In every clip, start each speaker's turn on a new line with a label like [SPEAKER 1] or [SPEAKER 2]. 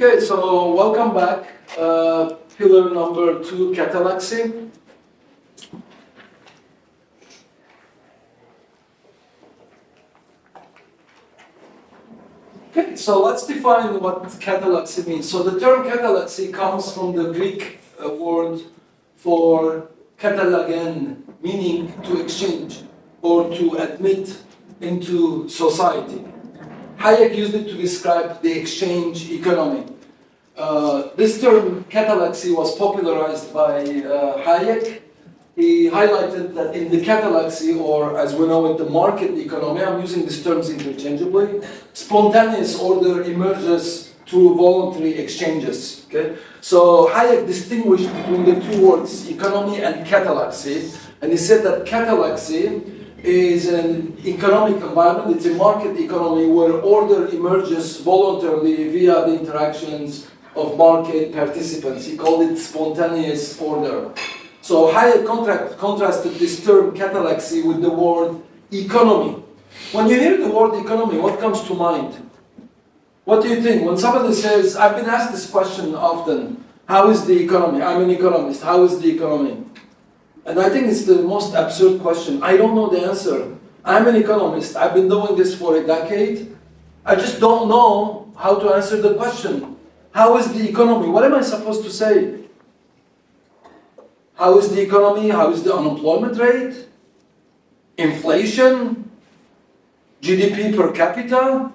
[SPEAKER 1] Okay, so welcome back. Pillar number 2, Catallaxy. Okay, so let's define what Catallaxy means. So the term Catallaxy comes from the Greek word for Catallagen, meaning to exchange or to admit into society. Hayek used it to describe the exchange economy. This term, Catallaxy, was popularized by Hayek. He highlighted that in the Catallaxy, or as we know it, the market economy, I'm using these terms interchangeably, spontaneous order emerges through voluntary exchanges. Okay? So Hayek distinguished between the two words, economy and Catallaxy, and he said that Catallaxy is an economic environment, it's a market economy where order emerges voluntarily via the interactions of market participants. He called it spontaneous order. So Hayek contrasted this term Catallaxy with the word economy. When you hear the word economy, what comes to mind? What do you think? When somebody says, I've been asked this question often, how is the economy? I'm an economist, how is the economy? And I think it's the most absurd question. I don't know the answer. I'm an economist. I've been doing this for a decade. I just don't know how to answer the question. How is the economy? What am I supposed to say? How is the economy? How is the unemployment rate? Inflation? GDP per capita?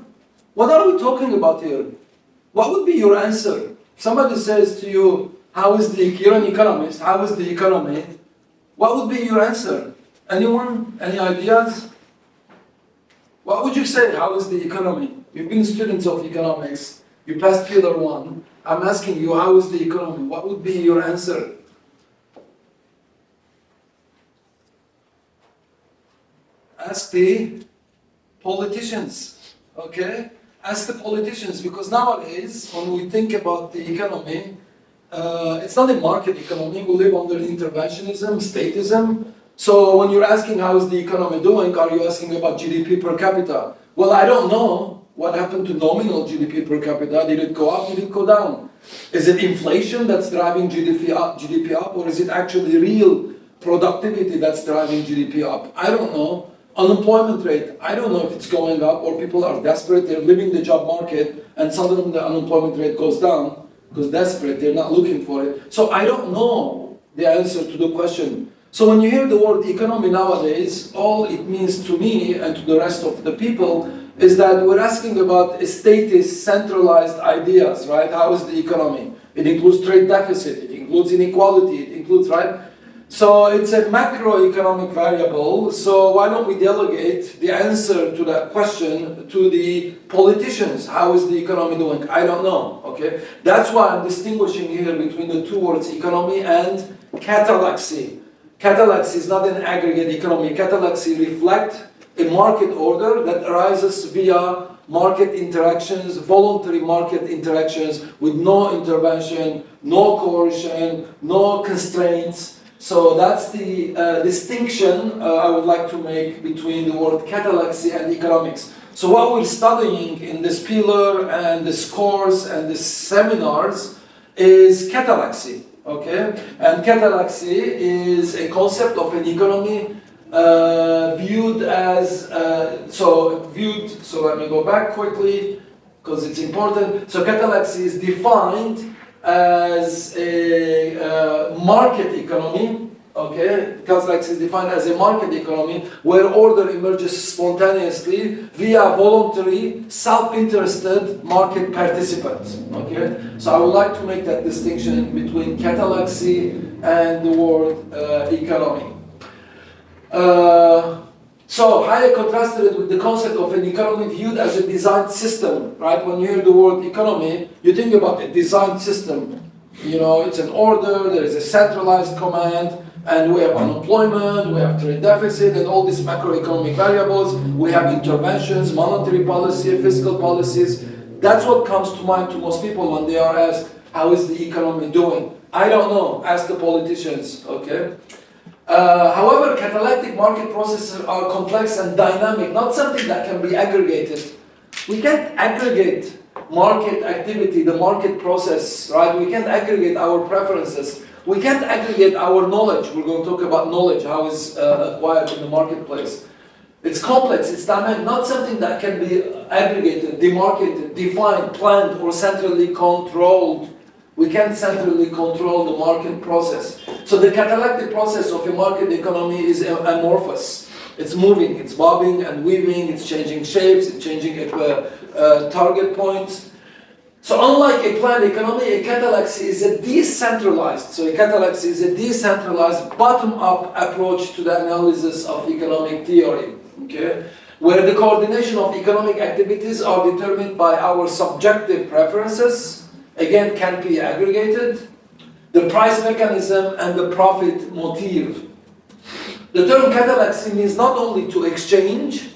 [SPEAKER 1] What are we talking about here? What would be your answer? If somebody says to you, you're an economist, how is the economy? What would be your answer? Anyone? Any ideas? What would you say? How is the economy? You've been students of economics. You passed pillar 1. I'm asking you, how is the economy? What would be your answer? Ask the politicians, okay? Ask the politicians, because nowadays, when we think about the economy, it's not a market economy. We live under interventionism, statism. So when you're asking how is the economy doing, are you asking about GDP per capita? Well, I don't know what happened to nominal GDP per capita. Did it go up? Did it go down? Is it inflation that's driving GDP up, or is it actually real productivity that's driving GDP up? I don't know. Unemployment rate, I don't know if it's going up or people are desperate, they're leaving the job market and suddenly the unemployment rate goes down because desperate, they're not looking for it. So I don't know the answer to the question. So when you hear the word economy nowadays, all it means to me and to the rest of the people is that we're asking about statist, centralized ideas, right? How is the economy? It includes trade deficit, it includes inequality, it includes, right? So it's a macroeconomic variable, so why don't we delegate the answer to that question to the politicians? How is the economy doing? I don't know, okay? That's why I'm distinguishing here between the two words, economy and Catallaxy. Catallaxy is not an aggregate economy. Catallaxy reflects a market order that arises via market interactions, voluntary market interactions with no intervention, no coercion, no constraints. So that's the distinction I would like to make between the word Catallaxy and economics. So what we're studying in this pillar and this course and these seminars is Catallaxy, okay? And Catallaxy is a concept of an economy viewed as, so let me go back quickly because it's important. So Catallaxy is defined as a market economy, okay? Catallaxy is defined as a market economy where order emerges spontaneously via voluntary, self-interested market participants, okay? So I would like to make that distinction between Catallaxy and the word economy. So Hayek contrasted it with the concept of an economy viewed as a designed system, right? When you hear the word economy, you think about a designed system. You know, it's an order, there is a centralized command, and we have unemployment, we have trade deficit, and all these macroeconomic variables. We have interventions, monetary policy, fiscal policies. That's what comes to mind to most people when they are asked, how is the economy doing? I don't know, ask the politicians, okay? However, catalytic market processes are complex and dynamic, not something that can be aggregated. We can't aggregate market activity, the market process, right? We can't aggregate our preferences. We can't aggregate our knowledge. We're going to talk about knowledge, how it's acquired in the marketplace. It's complex, it's dynamic, not something that can be aggregated, demarcated, defined, planned, or centrally controlled. We can't centrally control the market process. So the catalytic process of a market economy is amorphous. It's moving, it's bobbing and weaving, it's changing shapes, it's changing target points. So unlike a planned economy, a Catallaxy is a decentralized. So a Catallaxy is a decentralized, bottom-up approach to the analysis of economic theory. Okay? Where the coordination of economic activities are determined by our subjective preferences, again can't be aggregated, the price mechanism and the profit motive. The term Catallaxy means not only to exchange,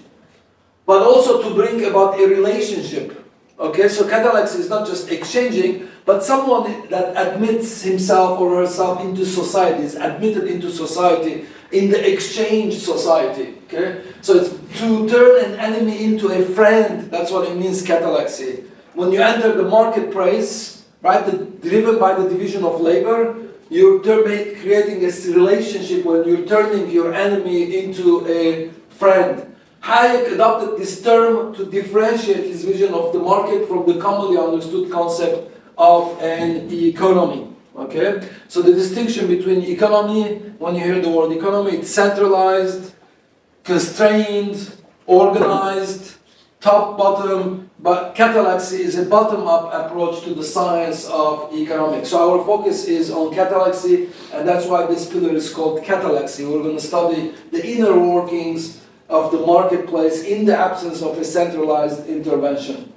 [SPEAKER 1] but also to bring about a relationship. Okay, so Catallaxy is not just exchanging, but someone that admits himself or herself into society, is admitted into society, in the exchange society. Okay, so it's to turn an enemy into a friend. That's what it means, Catallaxy. When you enter the marketplace, right, driven by the division of labor, you're creating a relationship when you're turning your enemy into a friend. Hayek adopted this term to differentiate his vision of the market from the commonly understood concept of an economy. Okay? So the distinction between economy, when you hear the word economy, it's centralized, constrained, organized, top-bottom, but Catallaxy is a bottom-up approach to the science of economics. So our focus is on Catallaxy, and that's why this pillar is called Catallaxy. We're going to study the inner workings of the marketplace in the absence of a centralized intervention.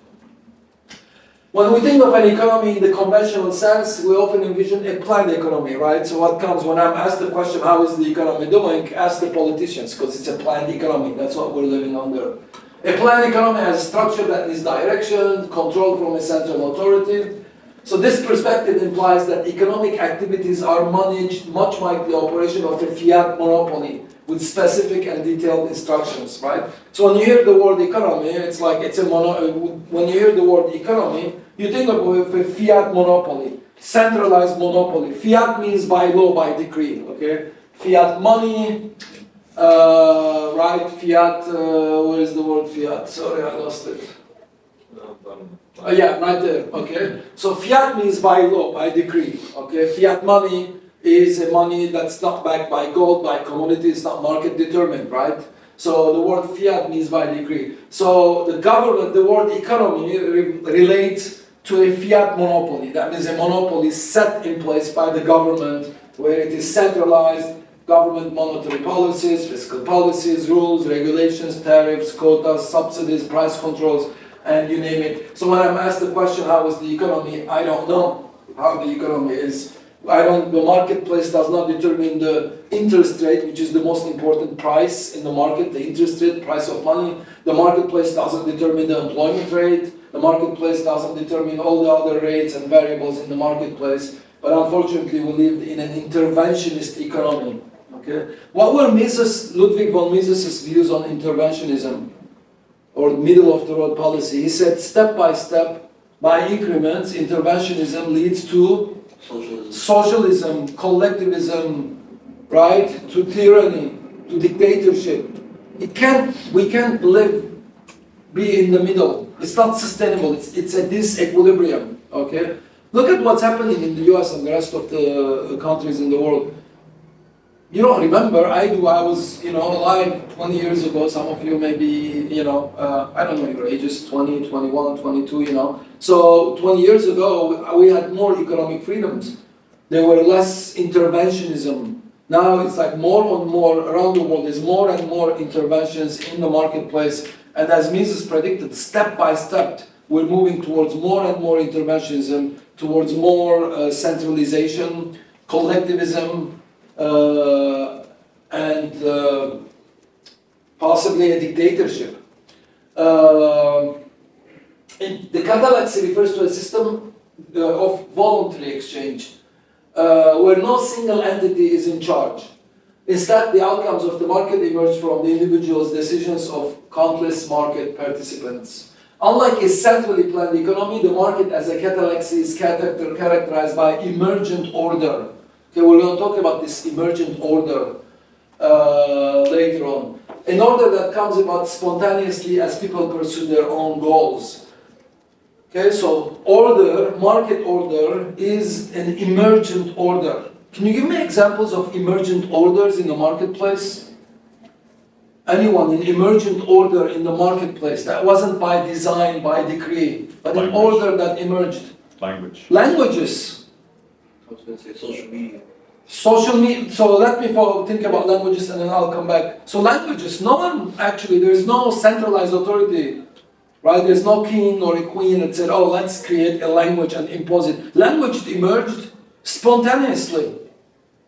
[SPEAKER 1] When we think of an economy in the conventional sense, we often envision a planned economy, right? So what comes when I'm asked the question, how is the economy doing? Ask the politicians, because it's a planned economy. That's what we're living under. A planned economy has a structure that is direction, control from a central authority. So this perspective implies that economic activities are managed much like the operation of a fiat monopoly, with specific and detailed instructions, right? So when you hear the word economy, it's like when you hear the word economy, you think of a fiat monopoly, centralized monopoly. Fiat means by law, by decree, okay? Fiat money, right? Fiat, where is the word fiat? Sorry, I lost it. Yeah, right there, okay? So fiat means by law, by decree, okay? Fiat money is a money that's not backed by gold, by commodities, it's not market determined, right? So the word fiat means by decree. So the government, the word economy relates to a fiat monopoly. That means a monopoly set in place by the government, where it is centralized, government monetary policies, fiscal policies, rules, regulations, tariffs, quotas, subsidies, price controls, and you name it. So when I'm asked the question, how is the economy, I don't know how the economy is. The marketplace does not determine the interest rate, which is the most important price in the market, the interest rate, price of money. The marketplace doesn't determine the employment rate. The marketplace doesn't determine all the other rates and variables in the marketplace. But unfortunately, we live in an interventionist economy. Okay? What were Ludwig von Mises's views on interventionism, or middle-of-the-road policy? He said, step by step, by increments, interventionism leads to socialism, collectivism, right? To tyranny, to dictatorship. We can't be in the middle. It's not sustainable. It's a disequilibrium. Okay. Look at what's happening in the U.S. and the rest of the countries in the world. You don't remember? I do. I was, alive 20 years ago. Some of you may be, I don't know your ages, 20, 21, 22, So 20 years ago, we had more economic freedoms. There were less interventionism. Now it's like more and more around the world. There's more and more interventions in the marketplace. And as Mises predicted, step by step, we're moving towards more and more interventionism, towards more centralization, collectivism, and possibly a dictatorship. The Catallaxy refers to a system of voluntary exchange, where no single entity is in charge. Instead, the outcomes of the market emerge from the individual's decisions of countless market participants. Unlike a centrally planned economy, the market as a Catallaxy is characterized by emergent order. Okay, we're going to talk about this emergent order later on. An order that comes about spontaneously as people pursue their own goals. Okay, so order, market order, is an emergent order. Can you give me examples of emergent orders in the marketplace? Anyone, an emergent order in the marketplace that wasn't by design, by decree, but an order that emerged?
[SPEAKER 2] Language.
[SPEAKER 1] Languages.
[SPEAKER 3] I was going to say social media.
[SPEAKER 1] Social media. So let me think about languages and then I'll come back. So languages, no one actually, there's no centralized authority, right? There's no king or a queen that said, oh, let's create a language and impose it. Language emerged spontaneously,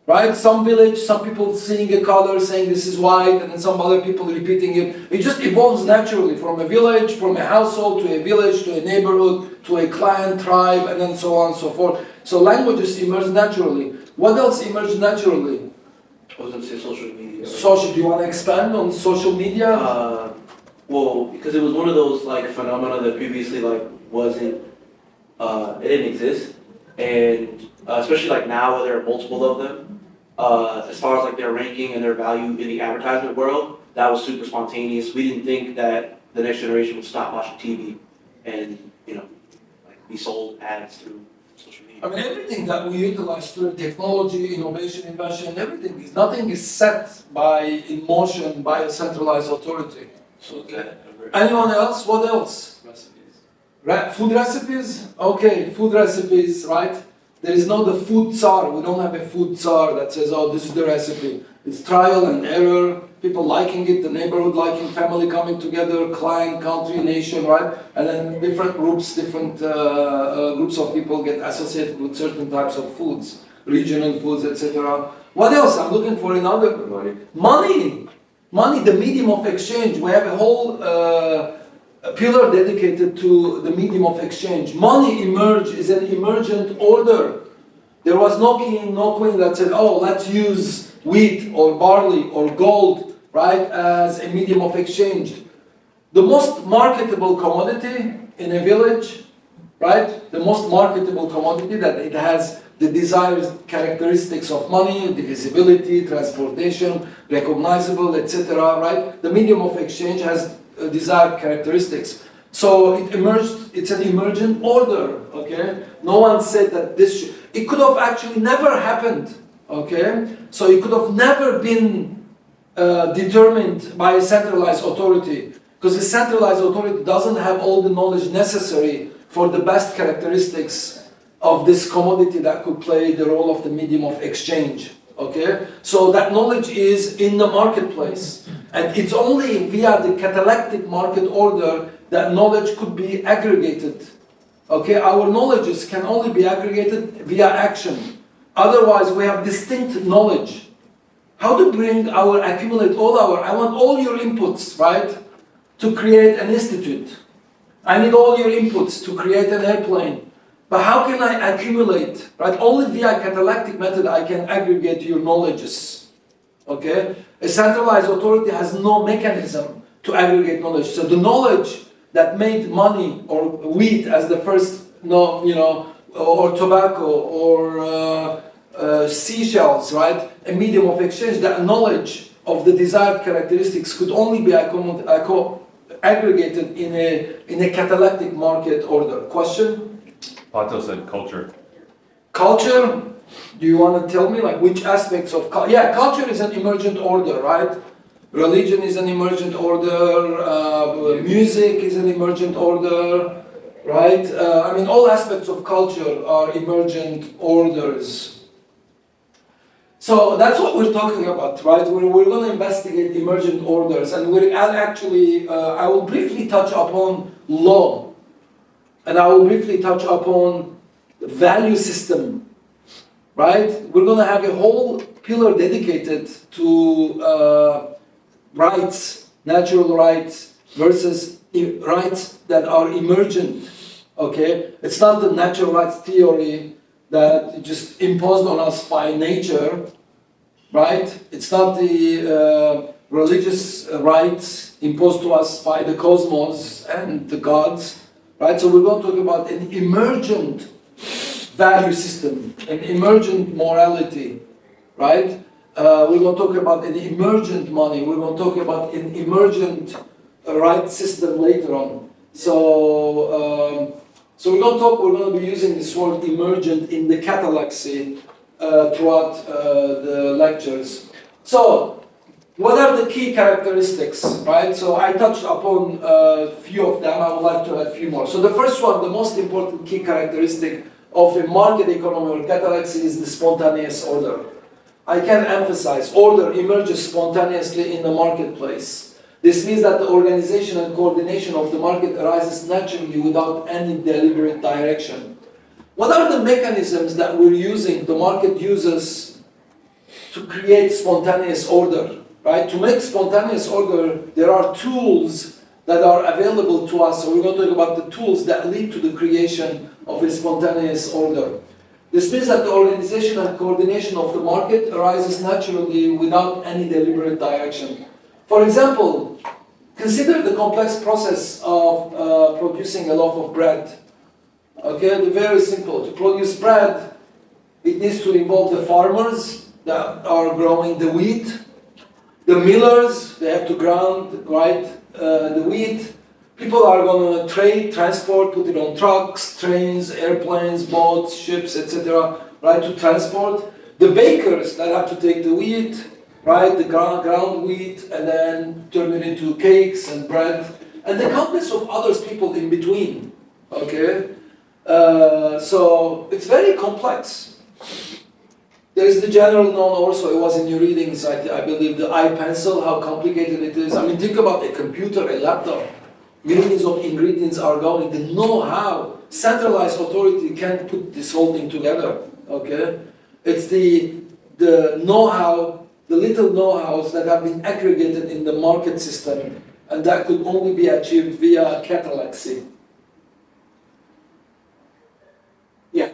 [SPEAKER 1] right? Some village, some people seeing a color, saying this is white, and then some other people repeating it. It just evolves naturally from a village, from a household to a village, to a neighborhood, to a clan, tribe, and then so on and so forth. So languages emerge naturally. What else emerged naturally?
[SPEAKER 3] I was going to say social media.
[SPEAKER 1] Social. Do you want to expand on social media?
[SPEAKER 3] Well, because it was one of those like phenomena that previously like wasn't, it didn't exist, and especially like now where there are multiple of them, as far as like their ranking and their value in the advertisement world, that was super spontaneous. We didn't think that the next generation would stop watching TV and, you know, like be sold ads through social media.
[SPEAKER 1] I mean, everything that we utilize through technology, innovation, invention, everything is, nothing is set in motion by a centralized authority.
[SPEAKER 3] So that
[SPEAKER 1] Anyone else? What else?
[SPEAKER 3] recipes.
[SPEAKER 1] Food recipes? Okay, food recipes, right? There is no the food tsar. We don't have a food tsar that says, oh, this is the recipe. It's trial and error, people liking it, the neighborhood liking, family coming together, client, country, nation, right? And then different groups, groups of people get associated with certain types of foods, regional foods, etc. What else? I'm looking for another. Money, the medium of exchange. We have a whole pillar dedicated to the medium of exchange. Money is an emergent order. There was no king, no queen that said, oh, let's use wheat or barley or gold, right, as a medium of exchange. The most marketable commodity in a village, right, the most marketable commodity that it has the desired characteristics of money, divisibility, transportation, recognizable, etc., right? The medium of exchange has desired characteristics. So it emerged, it's an emergent order, okay? No one said that it could have actually never happened, okay? So it could have never been determined by a centralized authority, because a centralized authority doesn't have all the knowledge necessary for the best characteristics of this commodity that could play the role of the medium of exchange, okay? So that knowledge is in the marketplace. And it's only via the catalectic market order that knowledge could be aggregated. Okay, our knowledges can only be aggregated via action. Otherwise, we have distinct knowledge. How to accumulate I want all your inputs, right, to create an institute. I need all your inputs to create an airplane. But how can I accumulate, right? Only via catalectic method I can aggregate your knowledges. Okay? A centralized authority has no mechanism to aggregate knowledge. So the knowledge that made money or wheat as the first, or tobacco or seashells, right? A medium of exchange, that knowledge of the desired characteristics could only be aggregated in a catalectic market order. Question?
[SPEAKER 2] Pato said culture.
[SPEAKER 1] Culture? Do you want to tell me like which aspects of culture? Yeah, culture is an emergent order, right? Religion is an emergent order, music is an emergent order, right? I mean, all aspects of culture are emergent orders. So that's what we're talking about, right? We're going to investigate emergent orders, and I will briefly touch upon law, and I will briefly touch upon the value system, right? We're going to have a whole pillar dedicated to rights, natural rights versus rights that are emergent, okay? It's not the natural rights theory that just imposed on us by nature, right? It's not the religious rites imposed to us by the cosmos and the gods, right? So we're going to talk about an emergent value system, an emergent morality, right? We're going to talk about an emergent money. We're going to talk about an emergent right system later on. So we're going to be using this word emergent in the Catallaxy throughout the lectures. So, what are the key characteristics, right? So I touched upon a few of them. I would like to add a few more. So the first one, the most important key characteristic of a market economy or Catallaxy is the spontaneous order. I can emphasize, order emerges spontaneously in the marketplace. This means that the organization and coordination of the market arises naturally without any deliberate direction. What are the mechanisms that we're using, the market uses, to create spontaneous order? Right? To make spontaneous order, there are tools that are available to us. So we're going to talk about the tools that lead to the creation of a spontaneous order. This means that the organization and coordination of the market arises naturally without any deliberate direction. For example, consider the complex process of producing a loaf of bread. Okay, very simple. To produce bread, it needs to involve the farmers that are growing the wheat. The millers, they have to ground, right, the wheat. People are going to trade, transport, put it on trucks, trains, airplanes, boats, ships, etc., right, to transport. The bakers that have to take the wheat, right, the ground wheat, and then turn it into cakes and bread, and the countless of other people in between, okay? So it's very complex. There is the general known also, it was in your readings, I believe, the iPencil, how complicated it is. I mean, think about a computer, a laptop. Millions of ingredients are going. The know-how, centralized authority can't put this whole thing together, okay? It's the know-how, the little know-hows that have been aggregated in the market system, and that could only be achieved via Catallaxy. Yeah,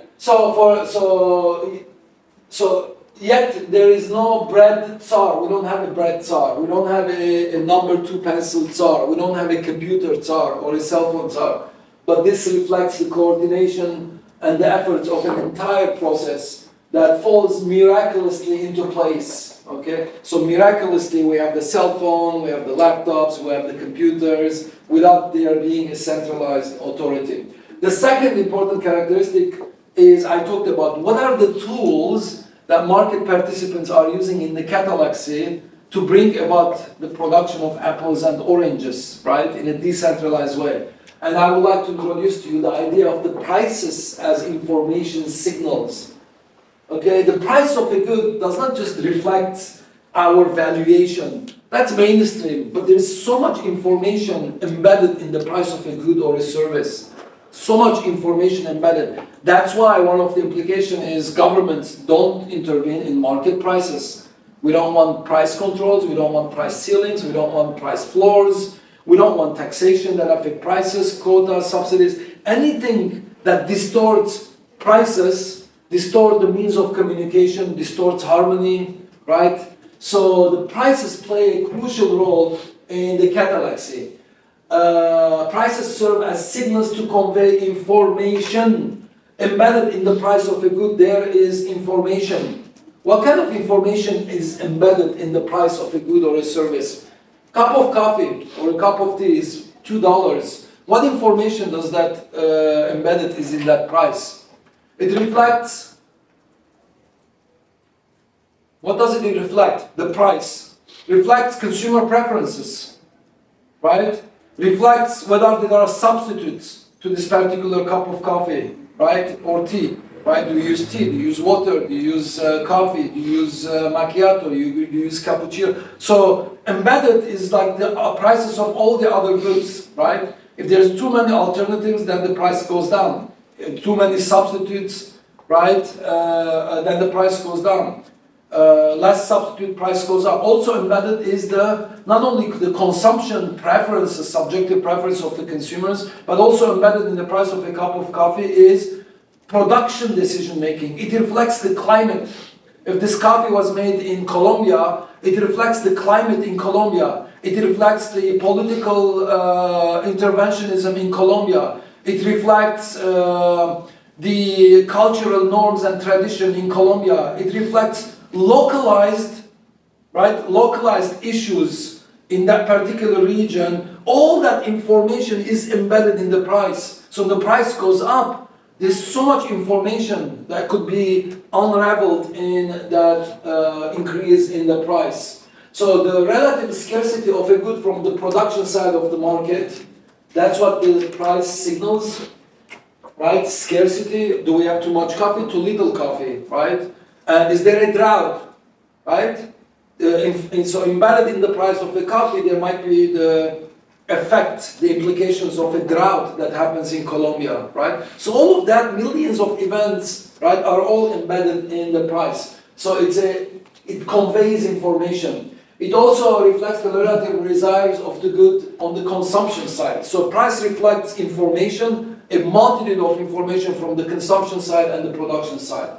[SPEAKER 1] so yet there is no bread tsar. We don't have a bread tsar. We don't have a number 2 pencil tsar. We don't have a computer tsar or a cell phone tsar. But this reflects the coordination and the efforts of an entire process that falls miraculously into place. Okay? So miraculously we have the cell phone, we have the laptops, we have the computers, without there being a centralized authority. The second important characteristic is I talked about what are the tools that market participants are using in the Catallaxy to bring about the production of apples and oranges, right, in a decentralized way. And I would like to introduce to you the idea of the prices as information signals. Okay, the price of a good does not just reflect our valuation. That's mainstream, but there's so much information embedded in the price of a good or a service. So much information embedded. That's why one of the implications is governments don't intervene in market prices. We don't want price controls, we don't want price ceilings, we don't want price floors, we don't want taxation that affect prices, quotas, subsidies. Anything that distorts prices, distorts the means of communication, distorts harmony, right? So the prices play a crucial role in the Catallaxy. Prices serve as signals to convey information. Embedded in the price of a good, there is information. What kind of information is embedded in the price of a good or a service? Cup of coffee or a cup of tea is $2. What information does that embedded is in that price? It reflects. What does it reflect? The price. Reflects consumer preferences, right? Reflects whether there are substitutes to this particular cup of coffee, right? Or tea, right? Do you use tea? Do you use water? Do you use coffee? Do you use macchiato? Do you use cappuccino? So embedded is like the prices of all the other goods, right? If there's too many alternatives, then the price goes down. Too many substitutes, right? Then the price goes down. Less substitute, price goes up. Also embedded is not only the consumption preference, the subjective preference of the consumers, but also embedded in the price of a cup of coffee is production decision making. It reflects the climate. If this coffee was made in Colombia, it reflects the climate in Colombia. It reflects the political interventionism in Colombia. It reflects the cultural norms and tradition in Colombia. It reflects localized, right, localized issues in that particular region. All that information is embedded in the price. So the price goes up. There's so much information that could be unraveled in that increase in the price. So the relative scarcity of a good from the production side of the market, that's what the price signals, right? Scarcity, do we have too much coffee, too little coffee, right? And is there a drought, right? So embedded in the price of the coffee, there might be the effect, the implications of a drought that happens in Colombia, right? So all of that, millions of events, right, are all embedded in the price. So it conveys information. It also reflects the relative resilience of the good on the consumption side. So price reflects information, a multitude of information from the consumption side and the production side.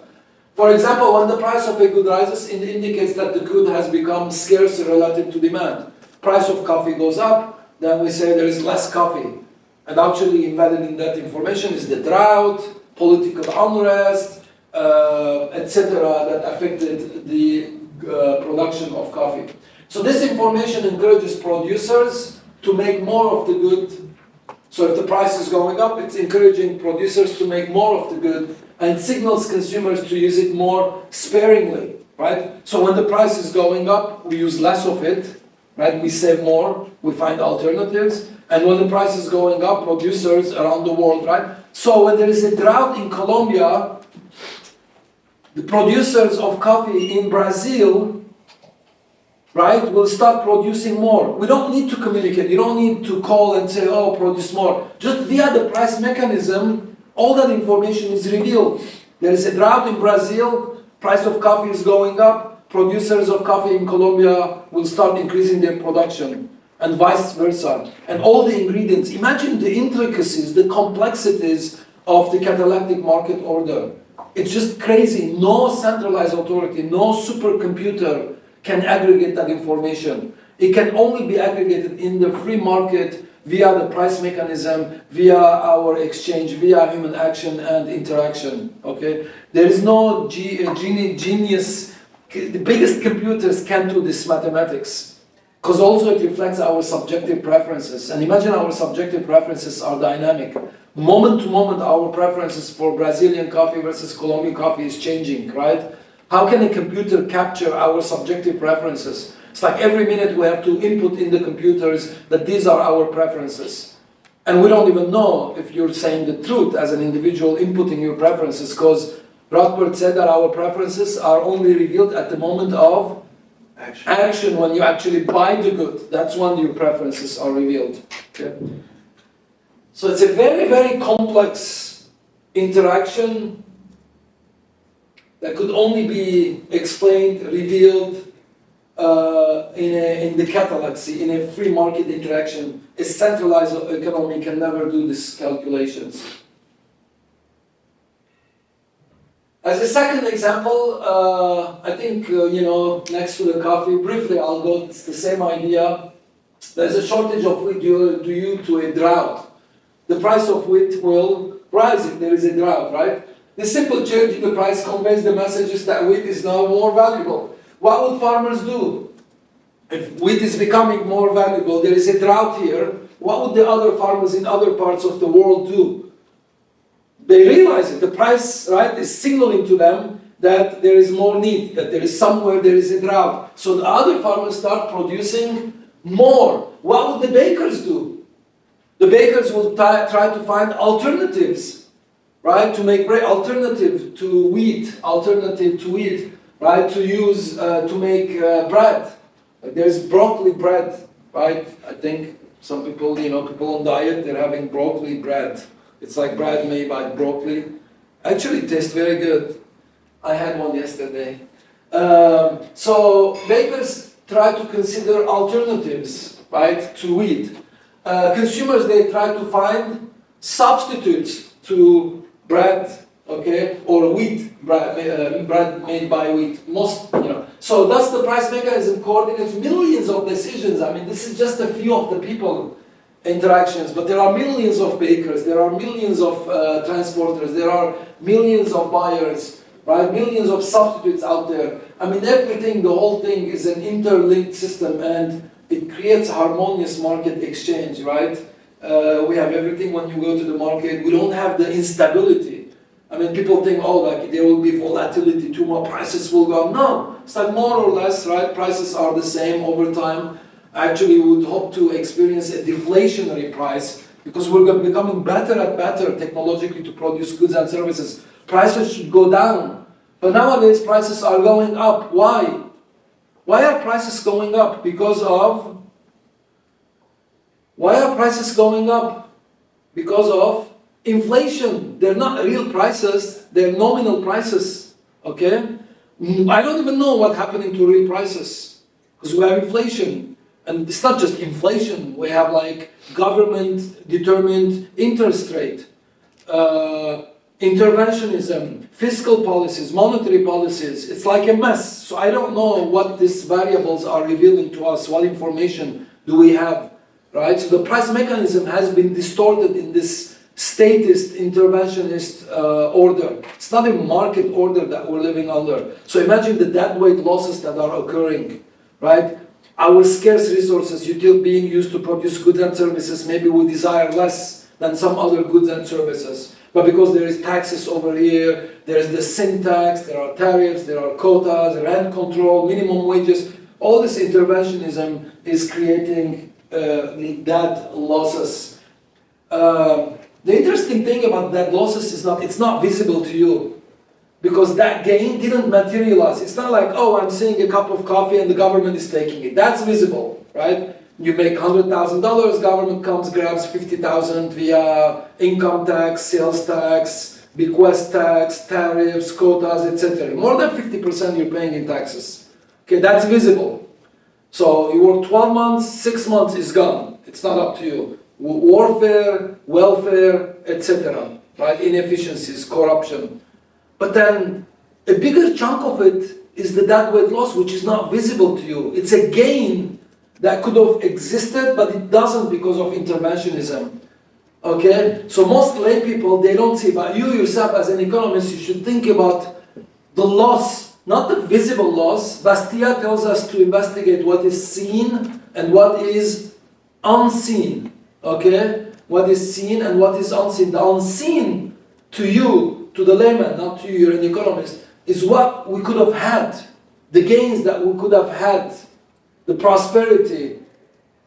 [SPEAKER 1] For example, when the price of a good rises, it indicates that the good has become scarcer relative to demand. Price of coffee goes up, then we say there is less coffee. And actually embedded in that information is the drought, political unrest, etc. that affected the production of coffee. So this information encourages producers to make more of the good. So if the price is going up, it's encouraging producers to make more of the good and signals consumers to use it more sparingly, right? So when the price is going up, we use less of it, right? We save more, we find alternatives. And when the price is going up, producers around the world, right? So when there is a drought in Colombia, the producers of coffee in Brazil, right, will start producing more. We don't need to communicate. You don't need to call and say, oh, produce more. Just via the price mechanism, all that information is revealed. There is a drought in Brazil, price of coffee is going up, producers of coffee in Colombia will start increasing their production, and vice versa. And all the ingredients, imagine the intricacies, the complexities of the catalactic market order. It's just crazy. No centralized authority, no supercomputer can aggregate that information. It can only be aggregated in the free market via the price mechanism, via our exchange, via human action and interaction, okay? There is no genius, the biggest computers can't do this mathematics, because also it reflects our subjective preferences. And imagine our subjective preferences are dynamic. Moment to moment, our preferences for Brazilian coffee versus Colombian coffee is changing, right? How can a computer capture our subjective preferences? It's like every minute we have to input in the computers that these are our preferences. And we don't even know if you're saying the truth as an individual inputting your preferences, because Rothbard said that our preferences are only revealed at the moment of action, when you actually buy the good. That's when your preferences are revealed. Okay? So it's a very, very complex interaction that could only be explained, revealed in the Catallaxy, in a free market interaction. A centralized economy can never do these calculations. As a second example, I think, next to the coffee, briefly I'll go, it's the same idea. There's a shortage of wheat due to a drought. The price of wheat will rise if there is a drought, right? The simple change in the price conveys the messages that wheat is now more valuable. What would farmers do? If wheat is becoming more valuable, there is a drought here, what would the other farmers in other parts of the world do? They realize it. The price, right, is signaling to them that there is more need, that there is somewhere there is a drought. So the other farmers start producing more. What would the bakers do? The bakers will try to find alternatives, right, to make bread, alternative to wheat, right, to use, to make bread. Like there's broccoli bread, right? I think some people, people on diet, they're having broccoli bread. It's like bread made by broccoli. Actually, it tastes very good. I had one yesterday. So bakers try to consider alternatives, right, to wheat. Consumers, they try to find substitutes to bread, okay, or wheat bread made by wheat. Most, So thus the price mechanism coordinates millions of decisions. I mean, this is just a few of the people interactions, but there are millions of bakers, there are millions of transporters, there are millions of buyers, right? Millions of substitutes out there. I mean, everything, the whole thing is an interlinked system, and it creates harmonious market exchange, right? We have everything when you go to the market. We don't have the instability. I mean, people think, oh, like there will be volatility, too much prices will go up. No, it's like more or less, right? Prices are the same over time. Actually, we would hope to experience a deflationary price because we're becoming better and better technologically to produce goods and services. Prices should go down. But nowadays, prices are going up. Why? Why are prices going up? Why are prices going up? Because of inflation. They're not real prices, they're nominal prices. Okay? I don't even know what's happening to real prices because we have inflation. And it's not just inflation, we have like government-determined interest rate, interventionism, fiscal policies, monetary policies. It's like a mess. So I don't know what these variables are revealing to us, what information do we have, right? So the price mechanism has been distorted in this statist, interventionist order. It's not a market order that we're living under. So imagine the deadweight losses that are occurring, right? Our scarce resources being used to produce goods and services, maybe we desire less than some other goods and services. But because there is taxes over here, there's the sin tax, there are tariffs, there are quotas, rent control, minimum wages, all this interventionism is creating that losses. The interesting thing about that losses is it's not visible to you. Because that gain didn't materialize. It's not like, oh, I'm seeing a cup of coffee and the government is taking it. That's visible, right? You make $100,000, government comes, grabs 50,000 via income tax, sales tax, bequest tax, tariffs, quotas, etc. More than 50% you're paying in taxes. Okay, that's visible. So you work 12 months, 6 months is gone. It's not up to you. Warfare, welfare, etc. Right? Inefficiencies, corruption. But then a bigger chunk of it is the deadweight loss, which is not visible to you. It's a gain that could have existed, but it doesn't because of interventionism. Okay? So most lay people, they don't see, but you yourself as an economist, you should think about the loss, not the visible loss. Bastia tells us to investigate what is seen and what is unseen. Okay? What is seen and what is unseen. The unseen to you, to the layman, not to you, you're an economist, is what we could have had, the gains that we could have had, the prosperity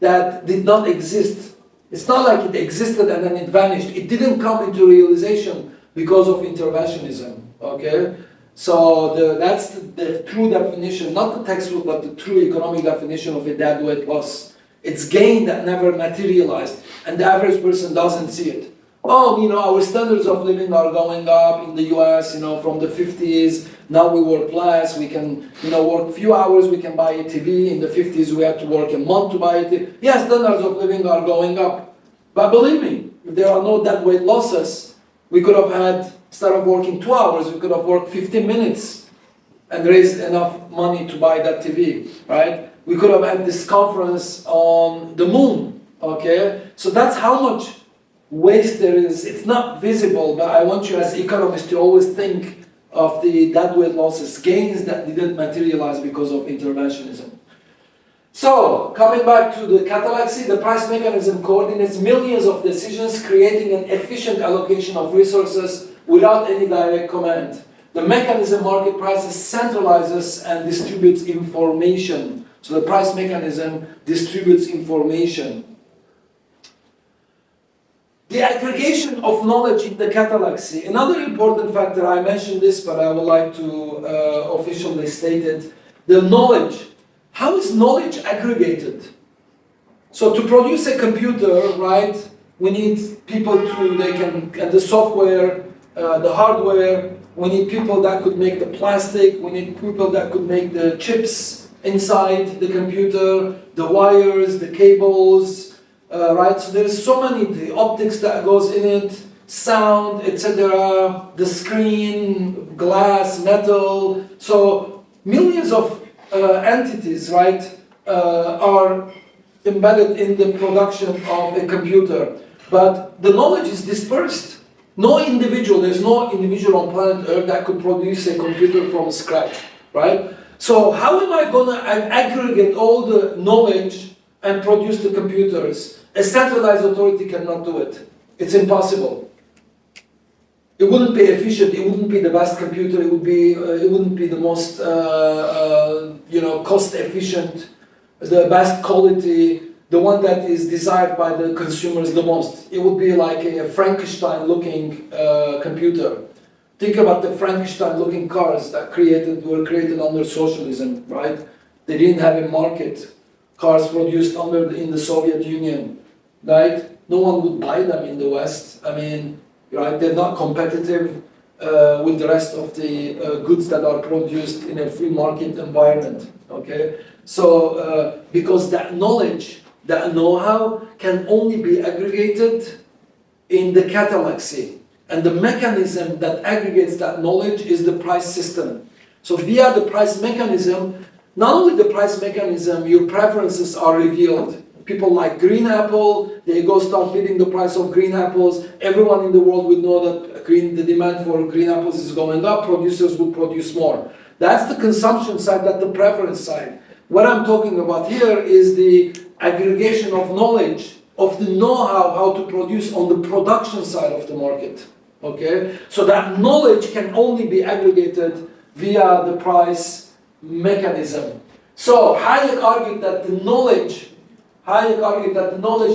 [SPEAKER 1] that did not exist. It's not like it existed and then it vanished. It didn't come into realization because of interventionism, okay? So that's the true definition, not the textbook, but the true economic definition of a deadweight loss. It's gain that never materialized, and the average person doesn't see it. Oh, our standards of living are going up in the US, from the 50s. Now we work less. We can, work few hours. We can buy a TV. In the 50s, we had to work a month to buy a TV. Yes, standards of living are going up. But believe me, if there are no deadweight losses, we could have had, instead of working 2 hours, we could have worked 15 minutes and raised enough money to buy that TV, right? We could have had this conference on the moon, okay? So that's how much waste there is. It's not visible, but I want you as economists to always think of the deadweight losses, gains that didn't materialize because of interventionism. So, coming back to the Catallaxy, the price mechanism coordinates millions of decisions, creating an efficient allocation of resources without any direct command. The mechanism market prices centralizes and distributes information. So the price mechanism distributes information. The aggregation of knowledge in the Catallaxy. Another important factor, I mentioned this, but I would like to officially state it. The knowledge. How is knowledge aggregated? So to produce a computer, right, we need people and the software, the hardware, we need people that could make the plastic, we need people that could make the chips inside the computer, the wires, the cables, right? So there's so many, the optics that goes in it, sound, etc., the screen, glass, metal. So millions of entities, right, are embedded in the production of a computer. But the knowledge is dispersed. There's no individual on planet Earth that could produce a computer from scratch, right? So how am I going to aggregate all the knowledge and produce the computers? A centralized authority cannot do it. It's impossible. It wouldn't be efficient. It wouldn't be the best computer. It wouldn't be the most cost efficient, the best quality, the one that is desired by the consumers the most. It would be like a Frankenstein-looking computer. Think about the Frankenstein-looking cars that were created under socialism, right? They didn't have a market. Cars produced in the Soviet Union, right? No one would buy them in the West. I mean, right? They're not competitive with the rest of the goods that are produced in a free market environment. Okay, so because that knowledge, that know-how can only be aggregated in the Catallaxy. And the mechanism that aggregates that knowledge is the price system. So via the price mechanism, not only the price mechanism, your preferences are revealed. People like green apple, they go start bidding the price of green apples. Everyone in the world would know that the demand for green apples is going up, producers would produce more. That's the consumption side, that's the preference side. What I'm talking about here is the aggregation of knowledge, of the know-how, how to produce on the production side of the market. Okay? So that knowledge can only be aggregated via the price mechanism. So Hayek argued that the knowledge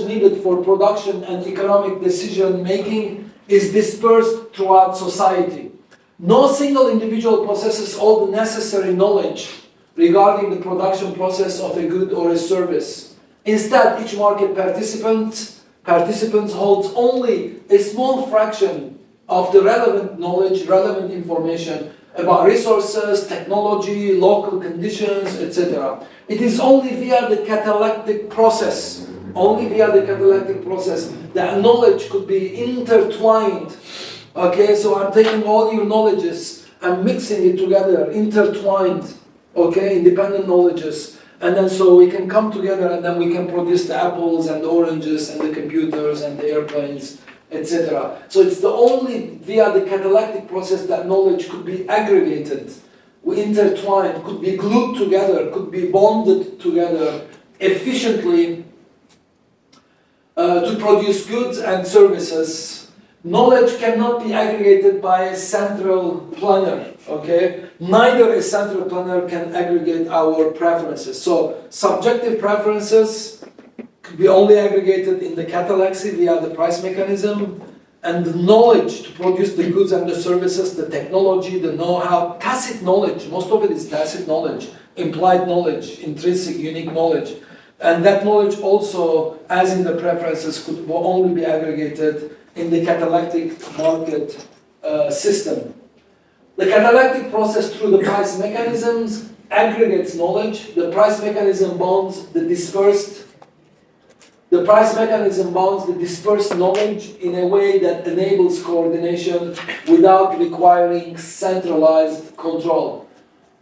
[SPEAKER 1] needed for production and economic decision making is dispersed throughout society. No single individual possesses all the necessary knowledge regarding the production process of a good or a service. Instead, each market participant holds only a small fraction of the relevant knowledge, relevant information about resources, technology, local conditions, etc. It is only via the catalytic process, that knowledge could be intertwined. Okay, so I'm taking all your knowledges, I'm mixing it together, intertwined, okay, independent knowledges. And then so we can come together and then we can produce the apples and the oranges and the computers and the airplanes, etc. So it's the only via the catalytic process that knowledge could be aggregated, intertwined, could be glued together, could be bonded together efficiently to produce goods and services. Knowledge cannot be aggregated by a central planner, okay? Neither a central planner can aggregate our preferences. So subjective preferences could be only aggregated in the Catallaxy via the price mechanism, and the knowledge to produce the goods and the services, the technology, the know-how, tacit knowledge, most of it is tacit knowledge, implied knowledge, intrinsic, unique knowledge. And that knowledge also, as in the preferences, could only be aggregated in the catalytic market system. The catalytic process through the price mechanisms aggregates knowledge. The price mechanism bonds the dispersed knowledge in a way that enables coordination without requiring centralized control.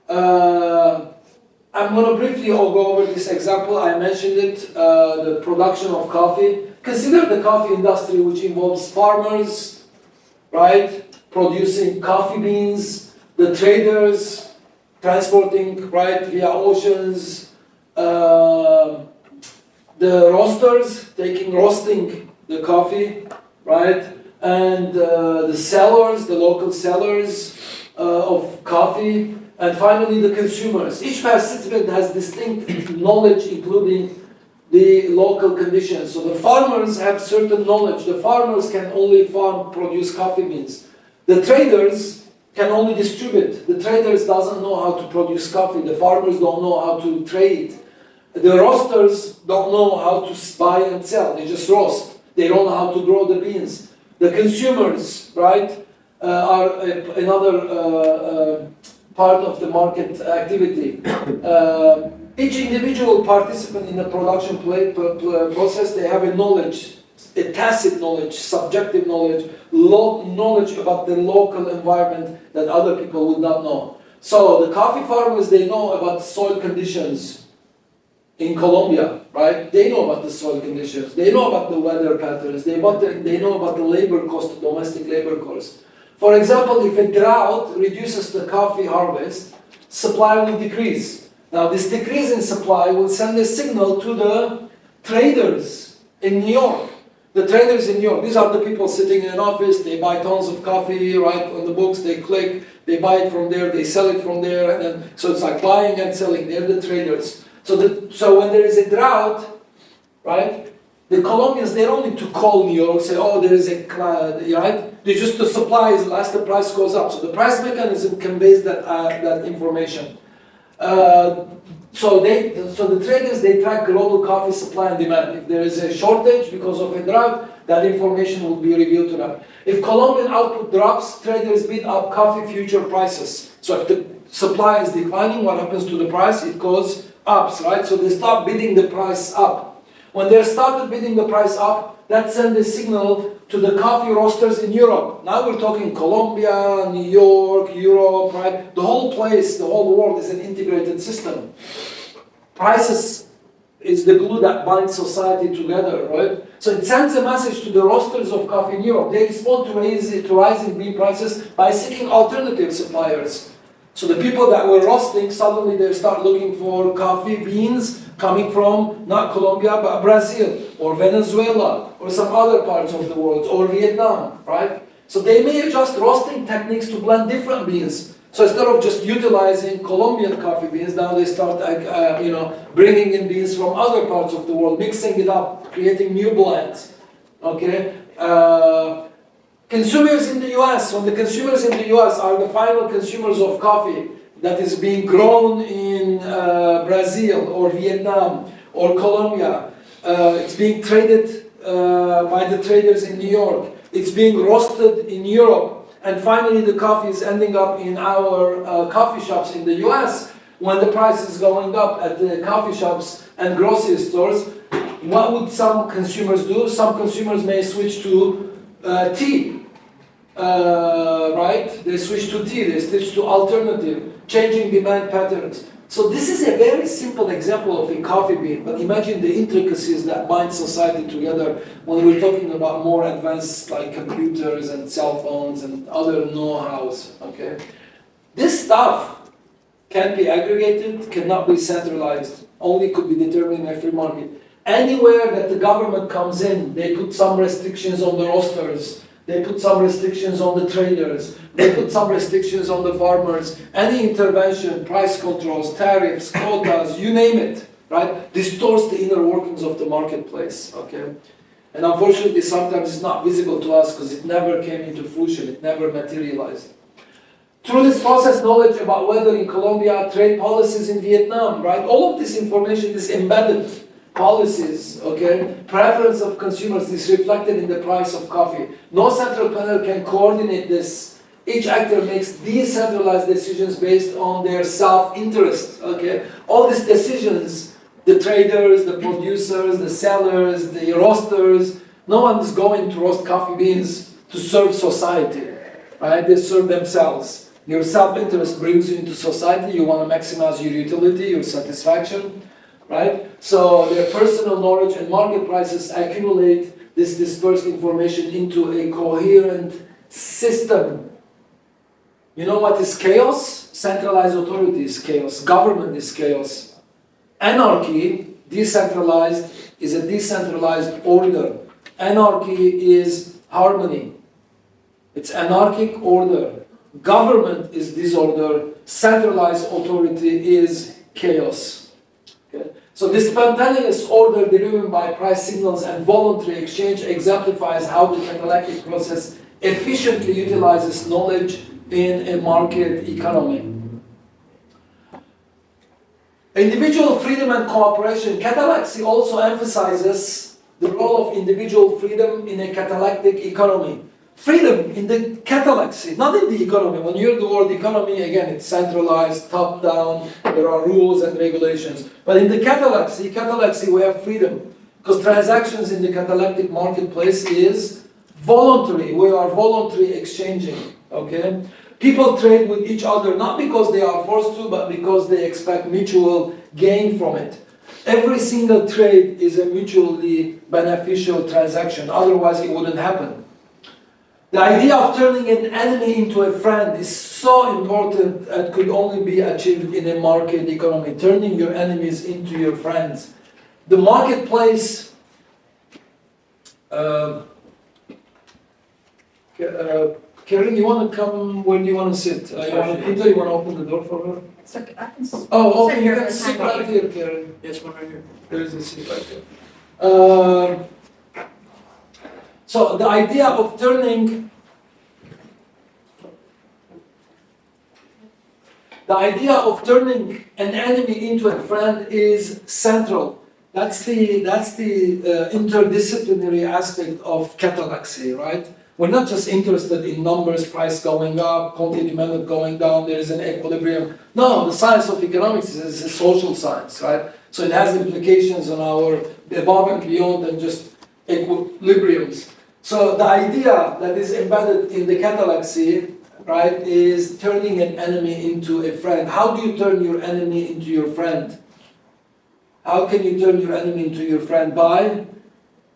[SPEAKER 1] I'm going to briefly go over this example. I mentioned it, the production of coffee. Consider the coffee industry, which involves farmers, right, producing coffee beans, the traders transporting, right, via oceans, the roasters roasting the coffee, right, and the sellers, the local sellers of coffee, and finally the consumers. Each participant has distinct knowledge, including the local conditions. So the farmers have certain knowledge. The farmers can only produce coffee beans. The traders can only distribute. The traders doesn't know how to produce coffee. The farmers don't know how to trade. The roasters don't know how to buy and sell. They just roast. They don't know how to grow the beans. The consumers, right, are another part of the market activity. Each individual participant in the production process, they have a knowledge a tacit knowledge, subjective knowledge, knowledge about the local environment that other people would not know. So the coffee farmers, they know about soil conditions in Colombia, right? They know about the soil conditions. They know about the weather patterns. They know about the labor cost, domestic labor cost. For example, if a drought reduces the coffee harvest, supply will decrease. Now, this decrease in supply will send a signal to the traders in New York. The traders in New York, these are the people sitting in an office, they buy tons of coffee, right, on the books, they click, they buy it from there, they sell it from there, and then, so it's like buying and selling, they're the traders. So when there is a drought, right, the Colombians, they don't need to call New York, say, oh, there is a cloud, right? They just, the supply is less, the price goes up. So the price mechanism conveys that information. So the traders, they track global coffee supply and demand. If there is a shortage because of a drought, that information will be revealed to them. If Colombian output drops, traders bid up coffee future prices. So if the supply is declining, what happens to the price? It goes up, right? So they start bidding the price up. When they started bidding the price up, that sends a signal to the coffee roasters in Europe. Now we're talking Colombia, New York, Europe, right? The whole place, the whole world is an integrated system. Prices is the glue that binds society together, right? So it sends a message to the roasters of coffee in Europe. They respond to rising bean prices by seeking alternative suppliers. So the people that were roasting, suddenly they start looking for coffee beans coming from not Colombia, but Brazil, or Venezuela, or some other parts of the world, or Vietnam, right? So they may adjust roasting techniques to blend different beans. So instead of just utilizing Colombian coffee beans, now they start bringing in beans from other parts of the world, mixing it up, creating new blends, okay? Consumers in the US, when the consumers in the US are the final consumers of coffee that is being grown in Brazil or Vietnam or Colombia, it's being traded by the traders in New York, it's being roasted in Europe, and finally the coffee is ending up in our coffee shops in the US. When the price is going up at the coffee shops and grocery stores, what would some consumers do? Some consumers may switch to tea, right? They switch to tea, they switch to alternative, changing demand patterns. So this is a very simple example of a coffee bean, but imagine the intricacies that bind society together when we're talking about more advanced like computers and cell phones and other know-hows, okay? This stuff can be aggregated, cannot be centralized, only could be determined in a free market. Anywhere that the government comes in, they put some restrictions on the roasters, they put some restrictions on the traders, they put some restrictions on the farmers. Any intervention, price controls, tariffs, quotas, you name it, right, distorts the inner workings of the marketplace, okay? And unfortunately, sometimes it's not visible to us because it never came into fruition, it never materialized. Through this process, knowledge about weather in Colombia, trade policies in Vietnam, right? All of this information is embedded policies, okay? Preference of consumers is reflected in the price of coffee. No central planner can coordinate this. Each actor makes decentralized decisions based on their self-interest, okay? All these decisions, the traders, the producers, the sellers, the roasters, no one is going to roast coffee beans to serve society, right? They serve themselves. Your self-interest brings you into society. You want to maximize your utility, your satisfaction, right? So their personal knowledge and market prices accumulate this dispersed information into a coherent system. You know what is chaos? Centralized authority is chaos. Government is chaos. Anarchy, decentralized, is a decentralized order. Anarchy is harmony. It's anarchic order. Government is disorder. Centralized authority is chaos. Okay? So this spontaneous order driven by price signals and voluntary exchange exemplifies how the catalactic process efficiently utilizes knowledge in a market economy. Individual freedom and cooperation. Catallaxy also emphasizes the role of individual freedom in a catalactic economy. Freedom in the Catallaxy, not in the economy. When you hear the word economy, again, it's centralized, top-down, there are rules and regulations. But in the Catallaxy, we have freedom. Because transactions in the catalactic marketplace is voluntary. We are voluntary exchanging, okay? People trade with each other not because they are forced to, but because they expect mutual gain from it. Every single trade is a mutually beneficial transaction, otherwise it wouldn't happen. The idea of turning an enemy into a friend is so important and could only be achieved in a market economy, turning your enemies into your friends. The marketplace, Karen, you want to come? Where do you want to sit? You want to, Peter, you want to open the door for her?
[SPEAKER 4] It's okay, I can sit
[SPEAKER 1] Oh, okay, you
[SPEAKER 4] here
[SPEAKER 1] can
[SPEAKER 4] for the
[SPEAKER 1] sit
[SPEAKER 4] time
[SPEAKER 1] right
[SPEAKER 4] being.
[SPEAKER 1] here, Karen.
[SPEAKER 3] Yes, one right here.
[SPEAKER 1] There is a seat right there. So the idea of turning an enemy into a friend is central. That's the interdisciplinary aspect of Catallaxy, right? We're not just interested in numbers, price going up, quantity demanded going down, there is an equilibrium. No, the science of economics is a social science, right? So it has implications on our above and beyond and just equilibriums. So the idea that is embedded in the Catallaxy, right, is turning an enemy into a friend. How do you turn your enemy into your friend? How can you turn your enemy into your friend? By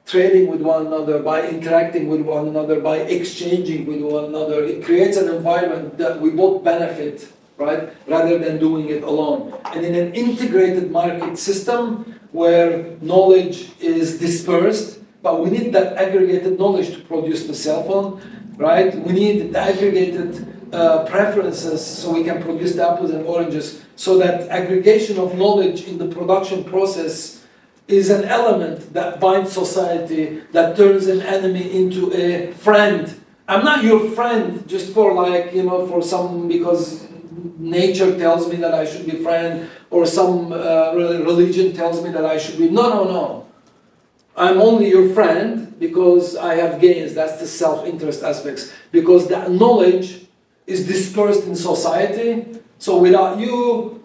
[SPEAKER 1] trading with one another, by interacting with one another, by exchanging with one another. It creates an environment that we both benefit, right, rather than doing it alone. And in an integrated market system where knowledge is dispersed, but we need that aggregated knowledge to produce the cell phone, right? We need the aggregated preferences so we can produce the apples and oranges. So that aggregation of knowledge in the production process is an element that binds society, that turns an enemy into a friend. I'm not your friend just for for some, because nature tells me that I should be friend, or some religion tells me that I should be. No. I'm only your friend because I have gains. That's the self-interest aspects. Because that knowledge is dispersed in society. So without you,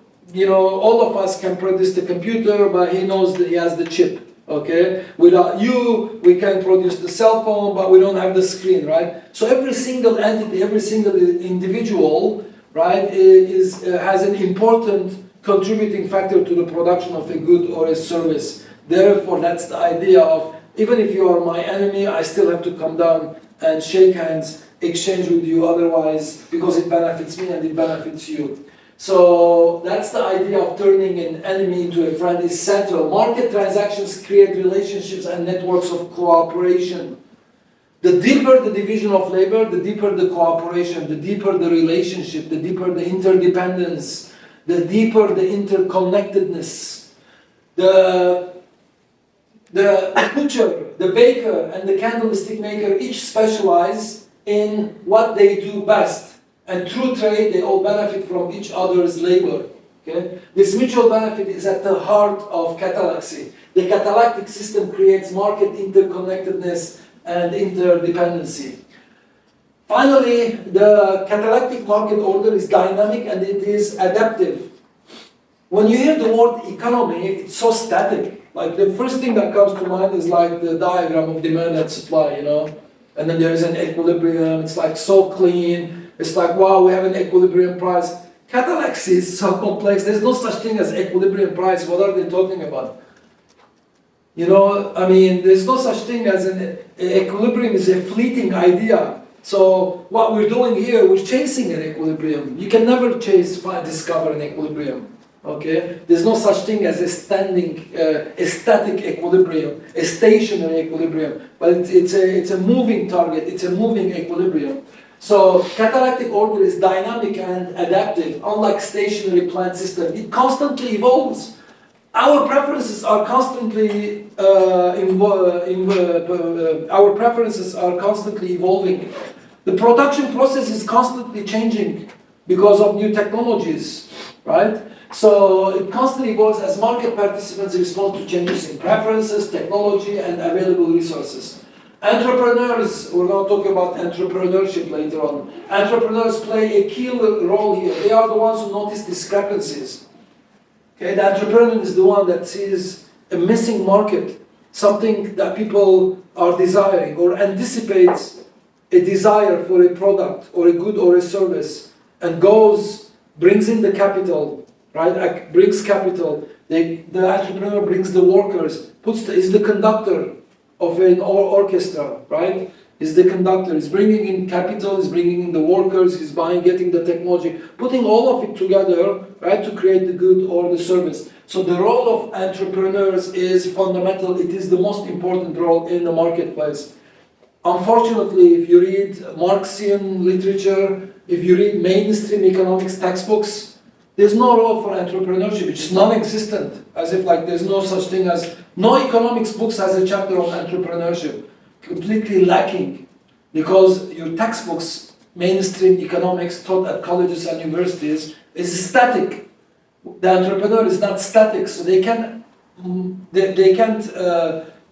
[SPEAKER 1] all of us can produce the computer, but he knows that he has the chip. Okay? Without you, we can produce the cell phone, but we don't have the screen, right? So every single entity, every single individual, right, has an important contributing factor to the production of a good or a service. Therefore, that's the idea of, even if you are my enemy, I still have to come down and shake hands, exchange with you, otherwise, because it benefits me and it benefits you. So that's the idea of turning an enemy into a friend is central. Market transactions create relationships and networks of cooperation. The deeper the division of labor, the deeper the cooperation, the deeper the relationship, the deeper the interdependence, the deeper the interconnectedness. The butcher, the baker, and the candlestick maker each specialize in what they do best. And through trade, they all benefit from each other's labor. Okay? This mutual benefit is at the heart of Catallaxy. The catalactic system creates market interconnectedness and interdependency. Finally, the catalactic market order is dynamic and it is adaptive. When you hear the word economy, it's so static. Like the first thing that comes to mind is like the diagram of demand and supply, and then there is an equilibrium. It's like so clean. It's like, wow, we have an equilibrium price. Catallaxy is so complex. There's no such thing as equilibrium price. What are they talking about? There's no such thing as an equilibrium. Is a fleeting idea. So what we're doing here, we're chasing an equilibrium. You can never discover an equilibrium. Okay, there's no such thing as a static equilibrium, a stationary equilibrium, but it's a moving target, it's a moving equilibrium. So catalactic order is dynamic and adaptive, unlike stationary plant system. It constantly evolves. Our preferences are constantly evolving. The production process is constantly changing because of new technologies, right? So it constantly evolves as market participants respond to changes in preferences, technology, and available resources. Entrepreneurs, we're going to talk about entrepreneurship later on. Entrepreneurs play a key role here. They are the ones who notice discrepancies. Okay, the entrepreneur is the one that sees a missing market, something that people are desiring or anticipates a desire for a product or a good or a service and brings in the capital, right? Brings capital. The entrepreneur brings the workers, is the conductor of an orchestra, right? Is the conductor, is bringing in capital, is bringing in the workers, is getting the technology, putting all of it together, right, to create the good or the service. So the role of entrepreneurs is fundamental. It is the most important role in the marketplace. Unfortunately, if you read Marxian literature, if you read mainstream economics textbooks, there's no role for entrepreneurship. It's non-existent, as if like there's no such thing as, no economics books has a chapter on entrepreneurship. Completely lacking, because your textbooks, mainstream economics taught at colleges and universities, is static. The entrepreneur is not static, so they can't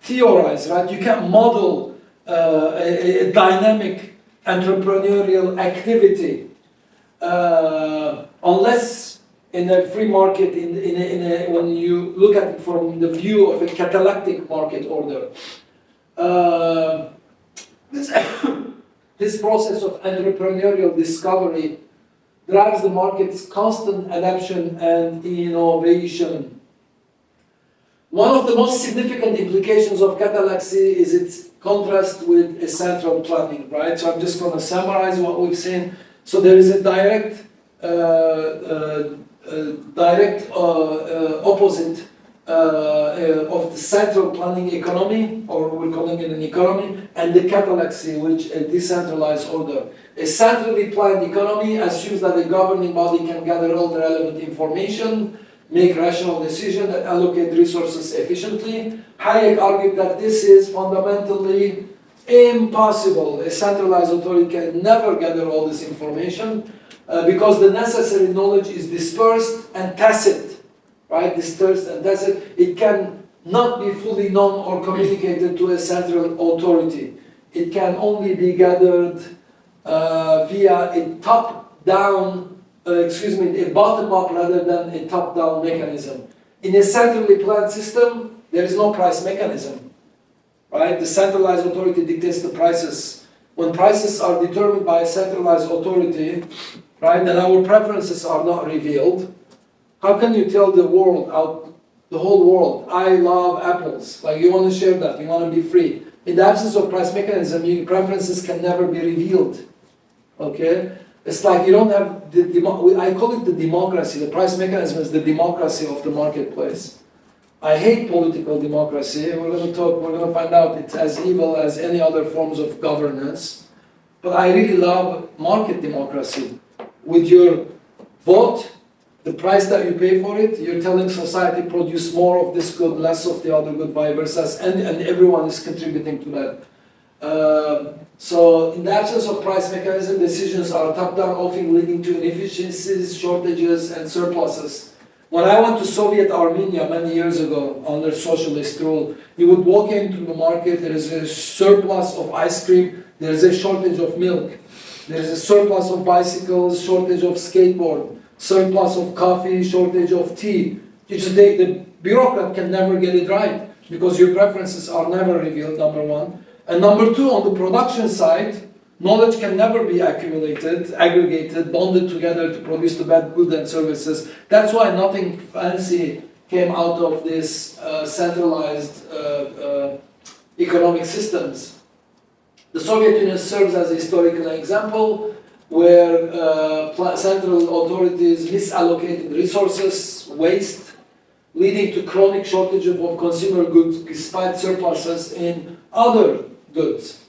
[SPEAKER 1] theorize, right? You can't model a dynamic entrepreneurial activity unless in a free market, when you look at it from the view of a catalactic market order. This process of entrepreneurial discovery drives the market's constant adaptation and innovation. One of the most significant implications of Catallaxy is its contrast with a central planning, right? So I'm just going to summarize what we've seen. So there is a direct opposite of the central planning economy, or we're calling it an economy, and the Catallaxy, which is a decentralized order. A centrally planned economy assumes that the governing body can gather all the relevant information, make rational decisions, and allocate resources efficiently. Hayek argued that this is fundamentally impossible. A centralized authority can never gather all this information because the necessary knowledge is dispersed and tacit. Right, dispersed and tacit. It can not be fully known or communicated to a central authority. It can only be gathered via a top-down, a bottom-up rather than a top-down mechanism. In a centrally planned system, there is no price mechanism. Right, the centralized authority dictates the prices. When prices are determined by a centralized authority, right, and our preferences are not revealed. How can you tell the world, the whole world, I love apples? Like you want to share that, you want to be free. In the absence of price mechanism, your preferences can never be revealed. Okay? It's like you don't have, I call it the democracy. The price mechanism is the democracy of the marketplace. I hate political democracy. We're going to find out it's as evil as any other forms of governance. But I really love market democracy. With your vote, the price that you pay for it, you're telling society produce more of this good, less of the other good, vice versa, and everyone is contributing to that. So in the absence of price mechanism, decisions are top-down, often leading to inefficiencies, shortages, and surpluses. When I went to Soviet Armenia many years ago under socialist rule, you would walk into the market, there is a surplus of ice cream, there is a shortage of milk, there is a surplus of bicycles, shortage of skateboard, surplus of coffee, shortage of tea. The bureaucrat can never get it right because your preferences are never revealed, number one. And number two, on the production side, knowledge can never be accumulated, aggregated, bonded together to produce the best goods and services. That's why nothing fancy came out of this centralized economic systems. The Soviet Union serves as a historical example where central authorities misallocated resources, waste, leading to chronic shortage of consumer goods despite surpluses in other goods.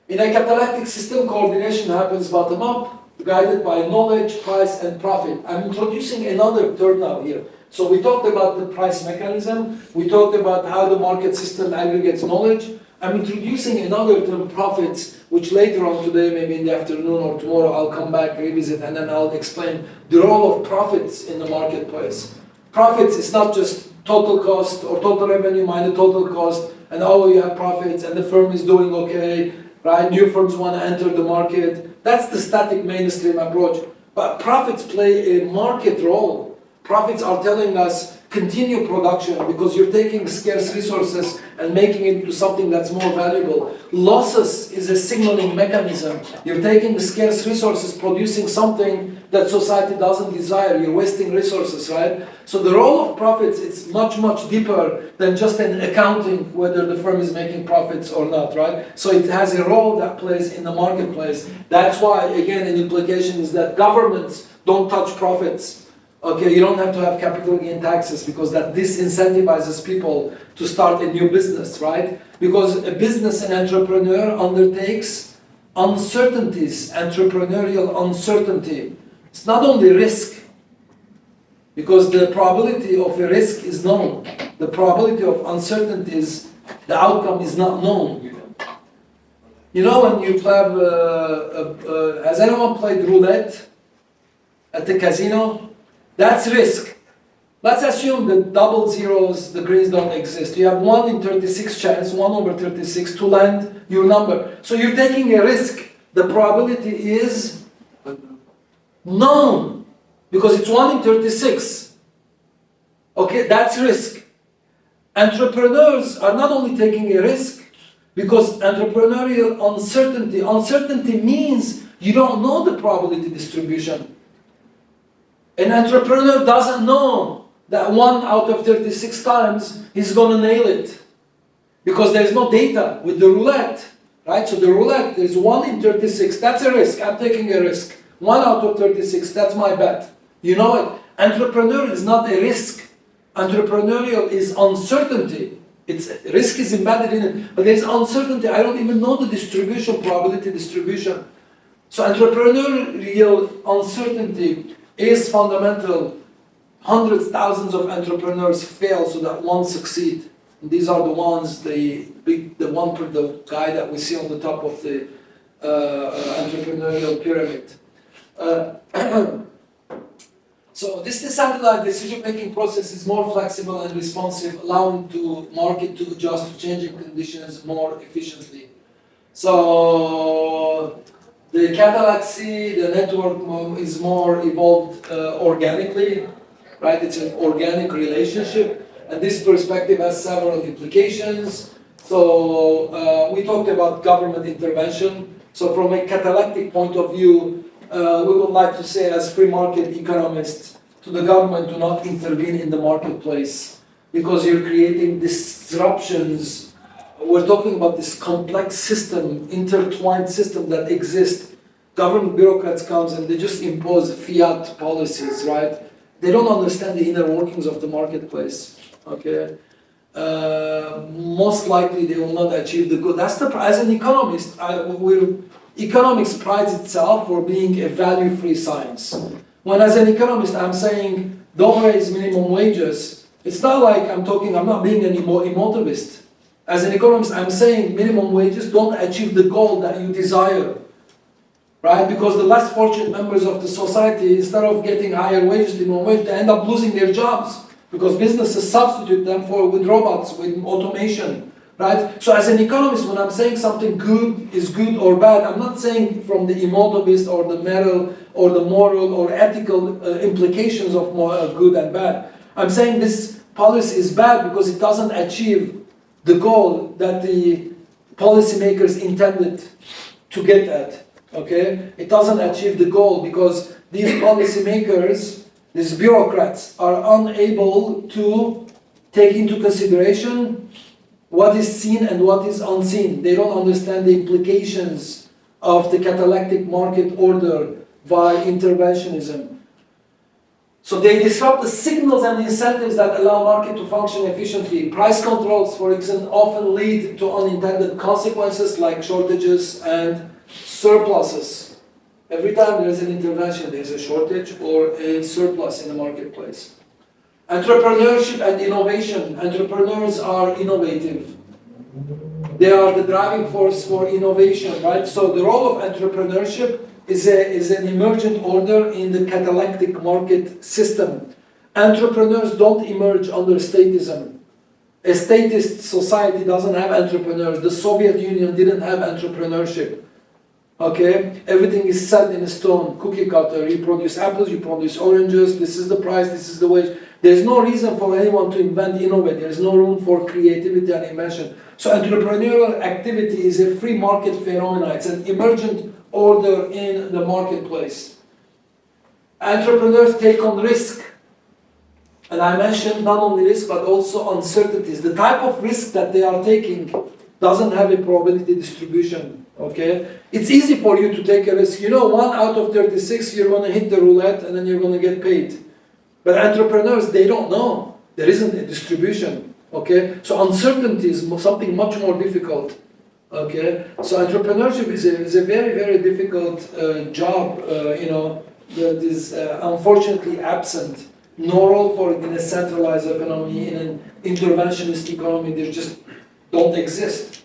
[SPEAKER 1] In a catalactic system, coordination happens bottom-up, guided by knowledge, price, and profit. I'm introducing another term now here. So we talked about the price mechanism, we talked about how the market system aggregates knowledge. I'm introducing another term, profits, which later on today, maybe in the afternoon or tomorrow, I'll come back, revisit, and then I'll explain the role of profits in the marketplace. Profits is not just total cost or total revenue minus total cost, and you have profits, and the firm is doing okay, right? New firms want to enter the market. That's the static mainstream approach. But profits play a market role. Profits are telling us continue production because you're taking scarce resources and making it into something that's more valuable. Losses is a signaling mechanism. You're taking scarce resources, producing something that society doesn't desire. You're wasting resources, right? So the role of profits is much, much deeper than just an accounting whether the firm is making profits or not, right? So it has a role that plays in the marketplace. That's why, again, an implication is that governments don't touch profits. Okay, you don't have to have capital gain taxes because that disincentivizes people to start a new business, right? Because a business and entrepreneur undertakes uncertainties, entrepreneurial uncertainty. It's not only risk, because the probability of a risk is known. The probability of uncertainties, the outcome is not known. You know when you play, has anyone played roulette at the casino? That's risk. Let's assume the double zeros, the greens don't exist. You have 1 in 36 chance, 1 over 36 to land your number. So you're taking a risk. The probability is known because it's 1 in 36. Okay, that's risk. Entrepreneurs are not only taking a risk because entrepreneurial uncertainty means you don't know the probability distribution. An entrepreneur doesn't know that 1 out of 36 times he's going to nail it because there's no data with the roulette, right? So the roulette is 1 in 36. That's a risk. I'm taking a risk. 1 out of 36. That's my bet. You know it. Entrepreneur is not a risk. Entrepreneurial is uncertainty. Risk is embedded in it, but there's uncertainty. I don't even know the distribution, probability distribution. So entrepreneurial uncertainty is fundamental. Hundreds, thousands of entrepreneurs fail so that one succeed. And these are the ones, the guy that we see on the top of the entrepreneurial pyramid. So this decentralized decision-making process is more flexible and responsive, allowing the market to adjust to changing conditions more efficiently. So the Catallaxy, the network is more evolved organically, right? It's an organic relationship, and this perspective has several implications. So we talked about government intervention. So from a catalactic point of view, we would like to say as free market economists to the government to not intervene in the marketplace because you're creating disruptions. We're talking about this complex system, intertwined system that exists. Government bureaucrats comes and they just impose fiat policies, right? They don't understand the inner workings of the marketplace, okay? Most likely they will not achieve the good. That's as an economist, economics prides itself for being a value-free science. When as an economist I'm saying don't raise minimum wages, it's not like I'm not being an emotivist. As an economist I'm saying minimum wages don't achieve the goal that you desire. Right? Because the less fortunate members of the society, instead of getting higher wages, minimum wage, they end up losing their jobs because businesses substitute them with robots, with automation. Right? So as an economist, when I'm saying something good is good or bad, I'm not saying from the emotivist or the moral or ethical implications of good and bad. I'm saying this policy is bad because it doesn't achieve the goal that the policymakers intended to get at. Okay? It doesn't achieve the goal because these policymakers, these bureaucrats, are unable to take into consideration what is seen and what is unseen. They don't understand the implications of the catalactic market order via interventionism. So they disrupt the signals and incentives that allow market to function efficiently. Price controls, for example, often lead to unintended consequences like shortages and surpluses. Every time there is an intervention, there is a shortage or a surplus in the marketplace. Entrepreneurship and innovation. Entrepreneurs are innovative. They are the driving force for innovation, right? So the role of entrepreneurship is an emergent order in the catalactic market system. Entrepreneurs don't emerge under statism. A statist society doesn't have entrepreneurs. The Soviet Union didn't have entrepreneurship. Okay, everything is set in stone, cookie cutter. You produce apples, you produce oranges. This is the price. This is the wage. There's no reason for anyone to invent, innovate. There's no room for creativity and invention. So entrepreneurial activity is a free market phenomenon. It's an emergent order in the marketplace. Entrepreneurs take on risk. And I mentioned not only risk, but also uncertainties. The type of risk that they are taking doesn't have a probability distribution, okay? It's easy for you to take a risk. You know, 1 out of 36, you're going to hit the roulette and then you're going to get paid. But entrepreneurs, they don't know. There isn't a distribution, okay? So uncertainty is something much more difficult, okay? So entrepreneurship is a very, very difficult job, that is unfortunately absent. No role for it in a centralized economy, in an interventionist economy. They just don't exist.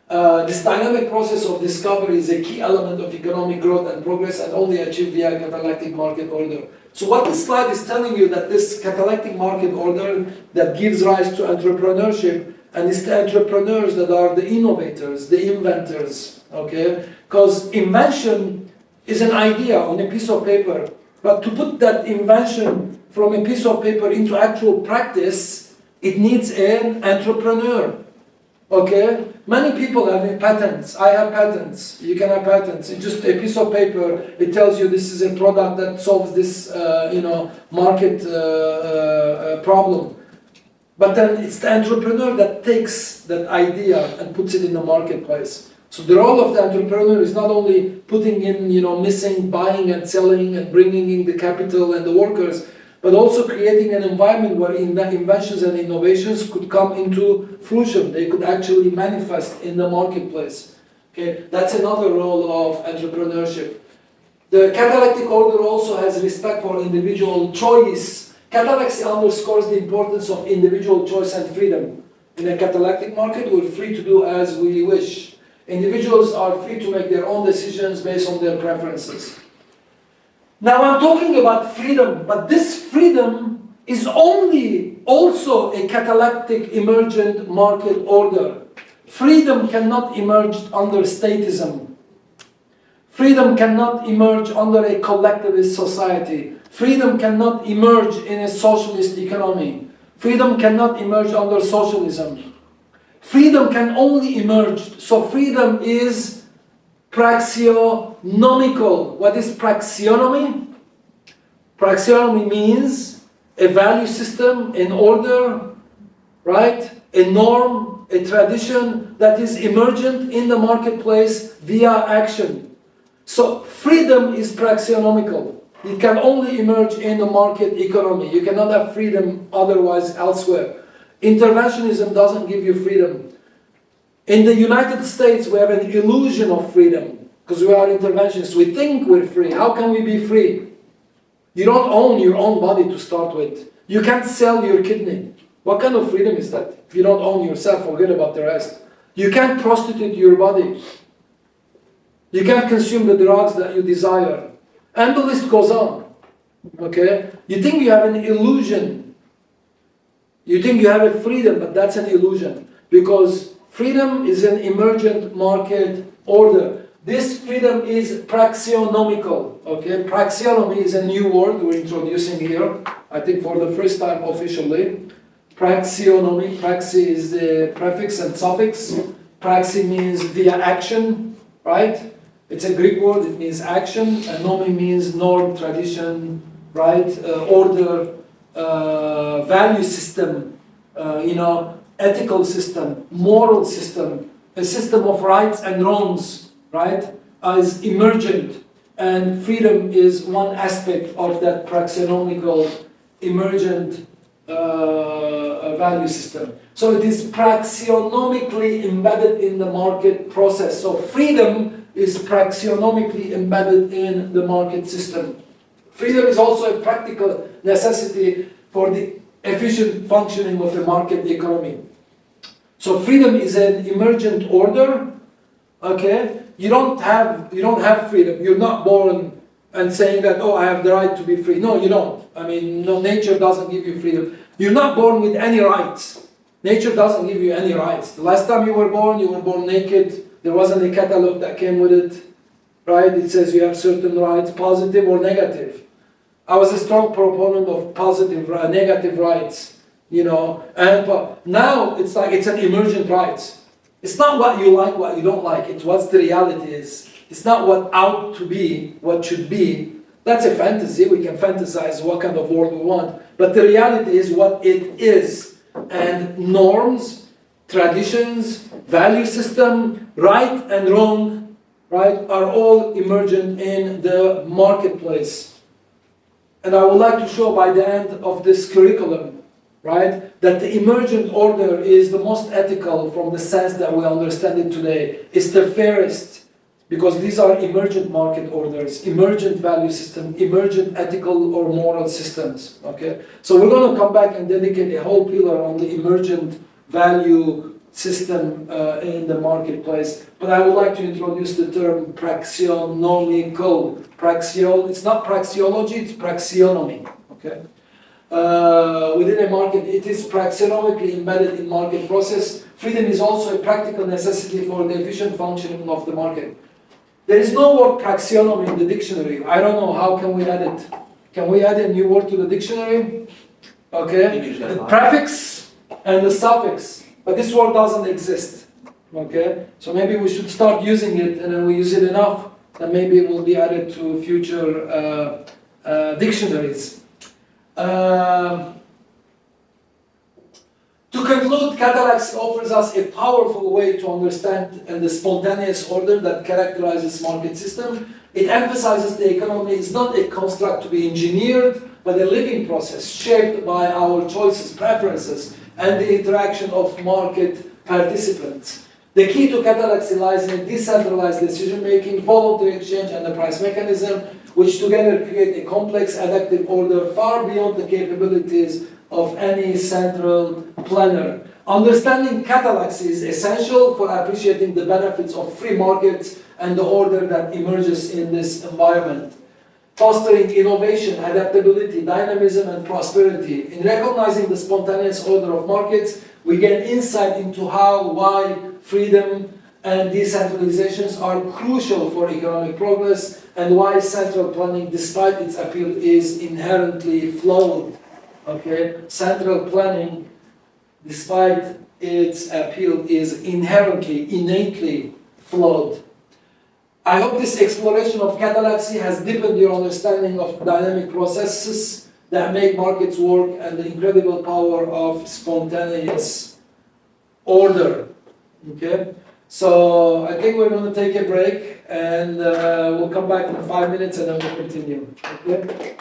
[SPEAKER 1] This dynamic process of discovery is a key element of economic growth and progress, and only achieved via catalactic market order. So what this slide is telling you, that this catalactic market order that gives rise to entrepreneurship, and it's the entrepreneurs that are the innovators, the inventors, okay? Because invention is an idea on a piece of paper, but to put that invention from a piece of paper into actual practice, it needs an entrepreneur. Okay? Many people have patents. I have patents. You can have patents. It's just a piece of paper. It tells you this is a product that solves this, market problem. But then it's the entrepreneur that takes that idea and puts it in the marketplace. So the role of the entrepreneur is not only putting in, missing, buying and selling and bringing in the capital and the workers, but also creating an environment where inventions and innovations could come into fruition. They could actually manifest in the marketplace. Okay, that's another role of entrepreneurship. The catalactic order also has respect for individual choice. Catallaxy underscores the importance of individual choice and freedom. In a catalactic market, we're free to do as we wish. Individuals are free to make their own decisions based on their preferences. Now I'm talking about freedom, but this freedom is only also a catalactic emergent market order. Freedom cannot emerge under statism. Freedom cannot emerge under a collectivist society. Freedom cannot emerge in a socialist economy. Freedom cannot emerge under socialism. Freedom can only emerge, so freedom is praxionomical. What is praxionomy? Praxionomy means a value system, an order, right? A norm, a tradition that is emergent in the marketplace via action. So freedom is praxionomical. It can only emerge in the market economy. You cannot have freedom otherwise elsewhere. Interventionism doesn't give you freedom. In the United States, we have an illusion of freedom because we are interventionists. We think we're free. How can we be free? You don't own your own body to start with. You can't sell your kidney. What kind of freedom is that? If you don't own yourself, forget about the rest. You can't prostitute your body. You can't consume the drugs that you desire. And the list goes on. Okay? You think you have an illusion. You think you have a freedom, but that's an illusion. Because freedom is an emergent market order. This freedom is praxionomical. Okay? Praxionomy is a new word we're introducing here. I think for the first time officially. Praxionomy. Praxi is the prefix and suffix. Praxi means via action, right? It's a Greek word, it means action. And nomi means norm, tradition, right? Order, value system, ethical system, moral system, a system of rights and wrongs, right? Is emergent. And freedom is one aspect of that praxionomical, emergent value system. So it is praxionomically embedded in the market process. So freedom is praxionomically embedded in the market system. Freedom is also a practical necessity for the efficient functioning of the market economy. So freedom is an emergent order. Okay, you don't have freedom. You're not born and saying that, oh, I have the right to be free. No, you don't. I mean, no, nature doesn't give you freedom. You're not born with any rights. Nature doesn't give you any rights. The last time you were born naked. There wasn't a catalog that came with it, right? It says you have certain rights, positive or negative. I was a strong proponent of positive, negative rights, you know, and now it's like it's an emergent rights. It's not what you like, what you don't like, it's what the reality is. It's not what ought to be, what should be. That's a fantasy, we can fantasize what kind of world we want, but the reality is what it is. And norms, traditions, value system, right and wrong, right, are all emergent in the marketplace. And I would like to show by the end of this curriculum, right, that the emergent order is the most ethical from the sense that we understand it today. It's the fairest, because these are emergent market orders, emergent value system, emergent ethical or moral systems, okay? So we're going to come back and dedicate a whole pillar on the emergent value system in the marketplace. But I would like to introduce the term praxionomical. It's not praxeology, it's praxionomy, okay? Within a market, it is praxionomically embedded in market process. Freedom is also a practical necessity for the efficient functioning of the market. There is no word praxionomy in the dictionary. I don't know, how can we add it? Can we add a new word to the dictionary? Okay, the prefix and the suffix, but this word doesn't exist. Okay, so maybe we should start using it, and then we use it enough, and maybe it will be added to future dictionaries. To conclude, Catallaxy offers us a powerful way to understand the spontaneous order that characterizes market system. It emphasizes the economy is not a construct to be engineered, but a living process shaped by our choices, preferences, and the interaction of market participants. The key to Catallaxy lies in decentralized decision-making, voluntary exchange, and the price mechanism, which together create a complex adaptive order far beyond the capabilities of any central planner. Understanding Catallaxy is essential for appreciating the benefits of free markets and the order that emerges in this environment. Fostering innovation, adaptability, dynamism, and prosperity. In recognizing the spontaneous order of markets, we gain insight into how, why, freedom and decentralizations are crucial for economic progress, and why central planning, despite its appeal, is inherently flawed. Okay, central planning, despite its appeal, is inherently, innately flawed. I hope this exploration of Catallaxy has deepened your understanding of dynamic processes that make markets work and the incredible power of spontaneous order. Okay, so I think we're going to take a break, and we'll come back in 5 minutes and then we'll continue. Okay.